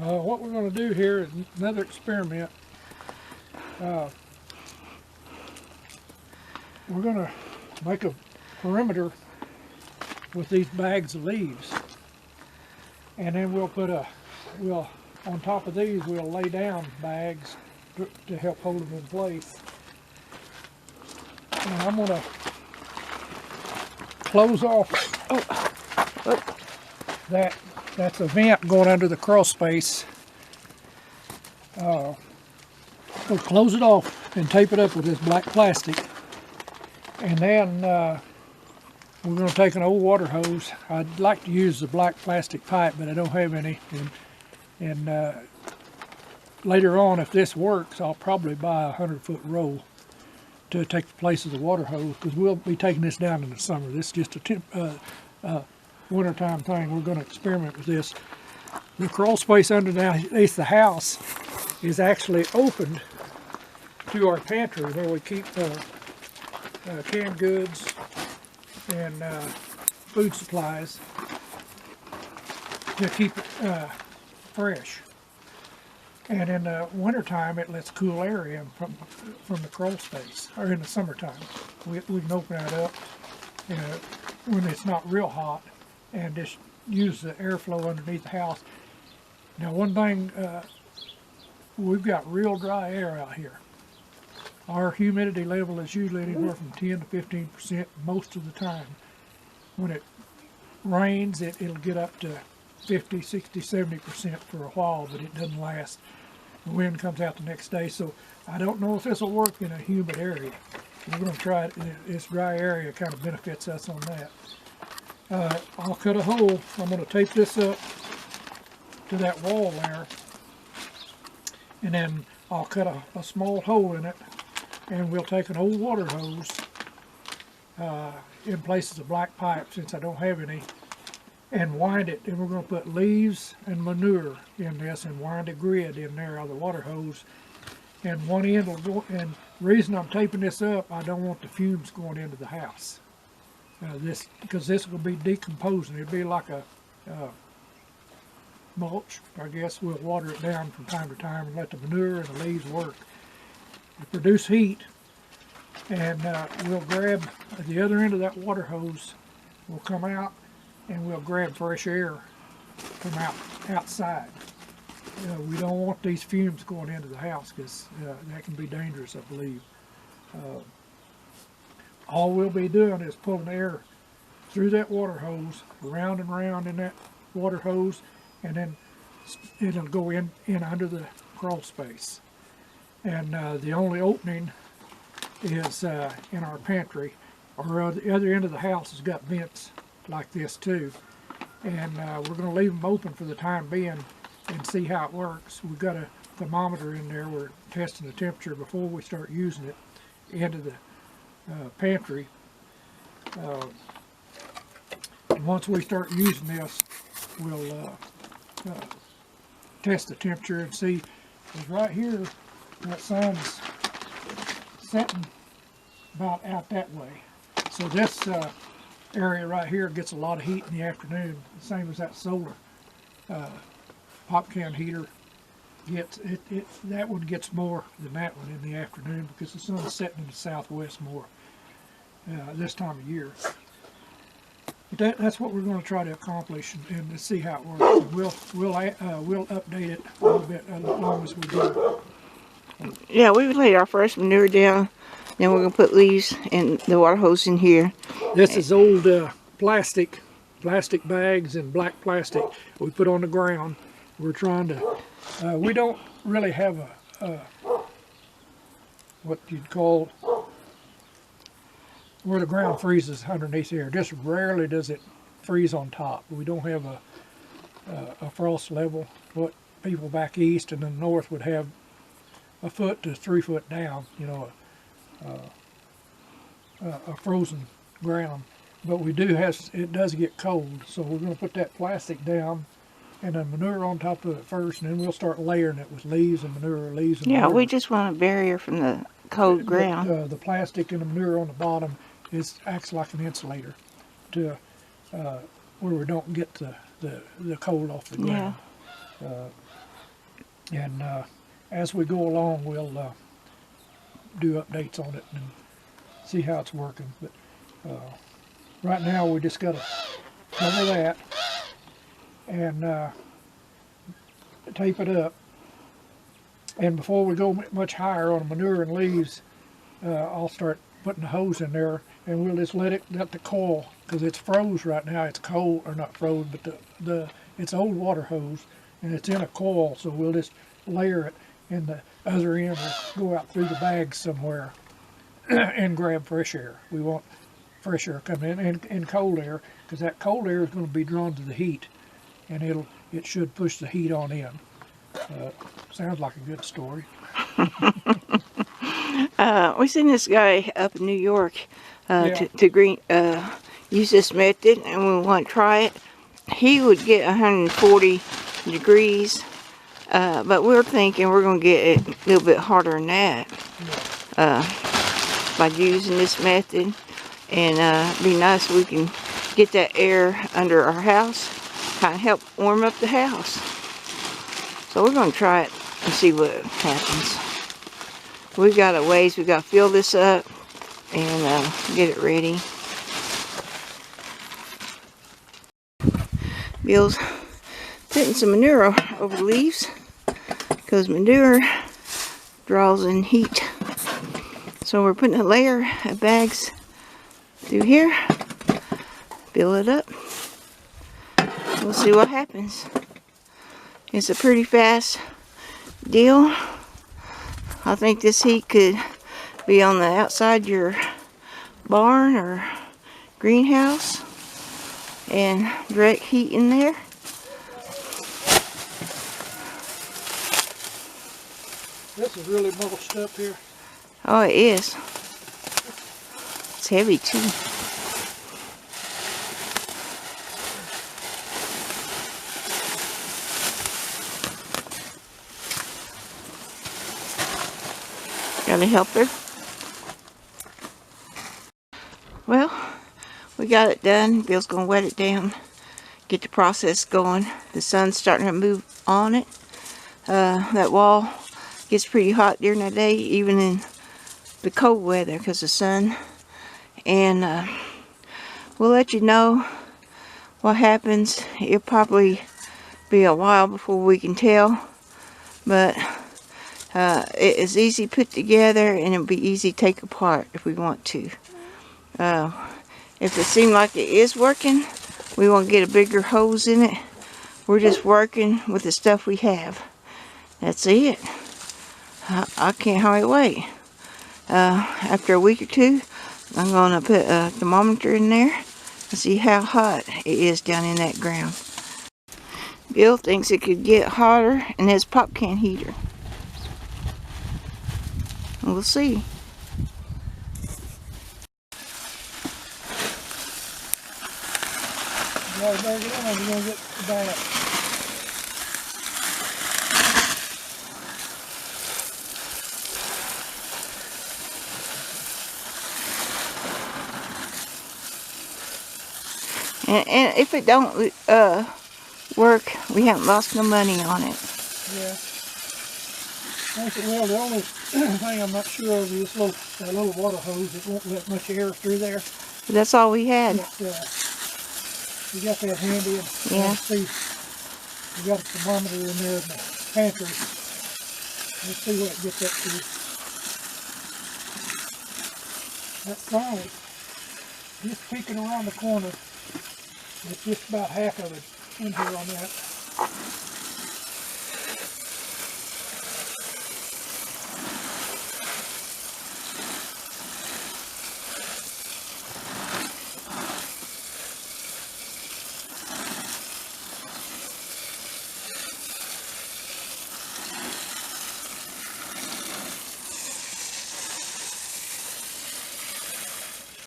What we're going to do here is another experiment. We're going to make a perimeter with these bags of leaves, and then we'll put on top of these we'll lay down bags to help hold them in place. And I'm going to close off that's a vent going under the crawl space. We'll close it off and tape it up with this black plastic, and then we're going to take an old water hose. I'd like to use the black plastic pipe, but I don't have any, and later on, if this works, I'll probably buy a 100-foot roll to take the place of the water hose, because we'll be taking this down in the summer. This is just a wintertime thing. We're going to experiment with this. The crawl space underneath the house is actually opened to our pantry, where we keep canned goods and food supplies to keep it fresh. And in the wintertime, it lets cool air in from the crawl space, or in the summertime. We can open that up when it's not real hot, and just use the airflow underneath the house. Now, one thing, we've got real dry air out here. Our humidity level is usually anywhere from 10 to 15% most of the time. When it rains, it'll get up to 50, 60, 70% for a while, but it doesn't last. The wind comes out the next day, so I don't know if this will work in a humid area. We're going to try it. This dry area kind of benefits us on that. I'll cut a hole. I'm going to tape this up to that wall there, and then I'll cut a small hole in it, and we'll take an old water hose in places of black pipe, since I don't have any, and wind it. And we're going to put leaves and manure in this and wind a grid in there of the water hose, and one end will go. And the reason I'm taping this up, I don't want the fumes going into the house. Because this will be decomposing. It'll be like a mulch, I guess. We'll water it down from time to time and let the manure and the leaves work. It'll produce heat, and we'll grab the other end of that water hose. We'll come out and we'll grab fresh air from outside. We don't want these fumes going into the house, because that can be dangerous, I believe. All we'll be doing is pulling air through that water hose, round and round in that water hose, and then it'll go in under the crawl space. And the only opening is in our pantry, or the other end of the house has got vents like this too. And we're going to leave them open for the time being and see how it works. We've got a thermometer in there. We're testing the temperature before we start using it into the pantry. And once we start using this, we'll test the temperature and see. Because right here, that sun's setting about out that way. So this area right here gets a lot of heat in the afternoon, the same as that solar pop can heater gets. That one gets more than that one in the afternoon, because the sun's setting in the southwest more this time of year. But that's what we're going to try to accomplish, and to see how it works. And we'll update it a little bit as long as we do. Yeah, we laid our first manure down. Then we're going to put leaves and the water hose in here. This is old plastic bags and black plastic we put on the ground. We're trying to, we don't really have a what you'd call, where the ground freezes underneath here. Just rarely does it freeze on top. We don't have a frost level. What people back east and in the north would have, a foot to 3 foot down, you know, a frozen ground. But we do have, it does get cold, so we're going to put that plastic down and then manure on top of it first, and then we'll start layering it with leaves and manure, Yeah, we just want a barrier from the cold ground. The plastic and the manure on the bottom acts like an insulator to where we don't get the cold off the ground. Yeah. And as we go along, we'll do updates on it and see how it's working. But right now, we just got to cover that and tape it up. And before we go much higher on manure and leaves, I'll start putting the hose in there, and we'll just let the coil, because it's froze right now. It's cold, or not froze, but it's old water hose, and it's in a coil. So we'll just layer it, and the other end will go out through the bag somewhere and grab fresh air. We want fresh air coming in, and cold air, because that cold air is going to be drawn to the heat, and it should push the heat on in. Sounds like a good story. We seen this guy up in New York Yeah. to use this method, and we want to try it. He would get 140 degrees, but we're thinking we're going to get it a little bit harder than that by using this method. And it'd be nice if we can get that air under our house, kind of help warm up the house. So we're going to try it and see what happens. We've got a ways. We've got to fill this up and get it ready. Bill's putting some manure over the leaves because manure draws in heat. So we're putting a layer of bags through here. Fill it up. We'll see what happens. It's a pretty fast deal. I think this heat could be on the outside your barn or greenhouse and direct heat in there. This is really mulched up here. Oh, it is. It's heavy too. Got a helper? Well, we got it done. Bill's gonna wet it down, get the process going. The sun's starting to move on it. That wall gets pretty hot during the day, even in the cold weather, because of the sun. And we'll let you know what happens. It'll probably be a while before we can tell, but it is easy put together, and it'll be easy to take apart if we want to. If it seems like it is working, we won't get a bigger hose in it. We're just working with the stuff we have. That's it. I can't hardly wait. After a week or two, I'm going to put a thermometer in there and see how hot it is down in that ground. Bill thinks it could get hotter in his pop can heater. We'll see. Well, better get in there, we're going to get the bag. And if it don't work, we haven't lost no money on it. Yeah. Well, the only thing I'm not sure of is that little water hose. It won't let much air through there. But that's all we had. But, we got that handy, and Yeah. see, we got a thermometer in there in the pantry. Let's see what it gets up to. That's finally just peeking around the corner. It's just about half of it in here on that.